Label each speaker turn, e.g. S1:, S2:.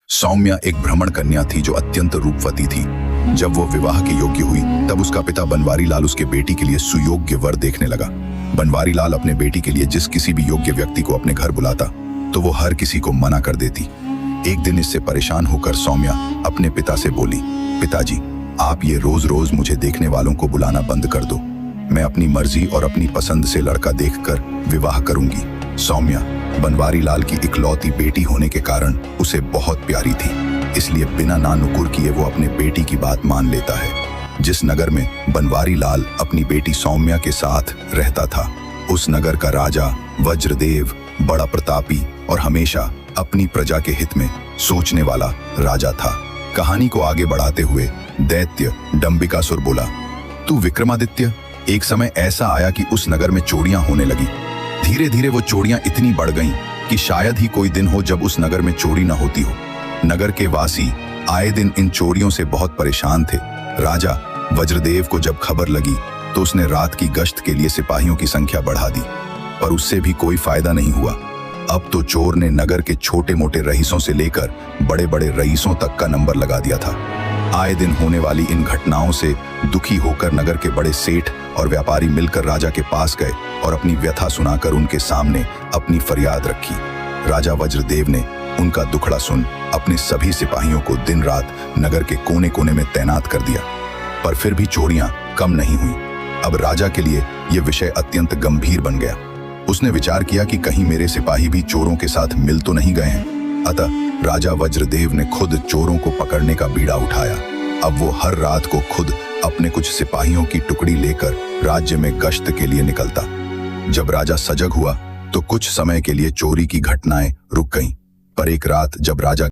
S1: सौम्या एक ब्राह्मण कन्या थी जो अत्यंत रूपवती थी। जब वो विवाह के योग्य हुई तब उसका पिता बनवारी लाल उसके बेटी के लिए सुयोग्य वर देखने लगा। बनवारी लाल अपने बेटी के लिए जिस किसी भी योग्य व्यक्ति को अपने घर बुलाता तो वो हर किसी को मना कर देती। एक दिन इससे परेशान होकर सौम्या अपने पिता से बोली, पिताजी, आप ये रोज रोज मुझे देखने वालों को बुलाना बंद कर दो। मैं अपनी मर्जी और अपनी पसंद से लड़का देखकर विवाह करूंगी। सौम्या बनवारी लाल की इकलौती बेटी होने के कारण उसे बहुत प्यारी थी, इसलिए बिना नानुकुर किए वो अपने बेटी की बात मान लेता है। जिस नगर में बनवारी लाल अपनी बेटी सौम्या के साथ रहता था, उस नगर का राजा वज्रदेव बड़ा प्रतापी और हमेशा अपनी प्रजा के हित में सोचने वाला राजा था। कहानी को आगे बढ़ाते हुए दैत्य डंबिकासुर बोला, तू विक्रमादित्य, एक समय ऐसा आया कि उस नगर में चोरियां होने लगी। धीरे धीरे वो चोरियां इतनी बढ़ गईं कि शायद ही कोई दिन हो जब उस नगर में चोरी न होती हो। नगर के वासी आए दिन इन चोरियों से बहुत परेशान थे। राजा वज्रदेव को जब खबर लगी तो उसने रात की गश्त के लिए सिपाहियों की संख्या बढ़ा दी, पर उससे भी कोई फायदा नहीं हुआ। अब तो चोर ने नगर के छोटे मोटे रईसों से लेकर बड़े बड़े रईसों तक का नंबर लगा दिया था। आए दिन होने वाली इन घटनाओं से दुखी होकर नगर के बड़े सेठ और व्यापारी मिलकर राजा के पास गए और अपनी व्यथा सुनाकर उनके सामने अपनी फरियाद रखी। राजा वज्रदेव ने उनका दुखड़ा सुन अपने सभी सिपाहियों को दिन रात नगर के कोने कोने में तैनात कर दिया, पर फिर भी चोरियां कम नहीं हुई। अब राजा के लिए यह विषय अत्यंत गंभीर बन गया। उसने विचार किया कि कहीं मेरे सिपाही भी चोरों के साथ मिल तो नहीं गए हैं। अतः राजा वज्रदेव ने खुद चोरों को पकड़ने का बीड़ा उठाया। अब वो हर रात को खुद अपने कुछ सिपाहियों की टुकड़ी लेकर राज्य में गश्त के लिए निकलता। जब राजा सजग हुआ तो कुछ समय के लिए चोरी की घटनाएं रुक गईं, पर एक रात जब राजा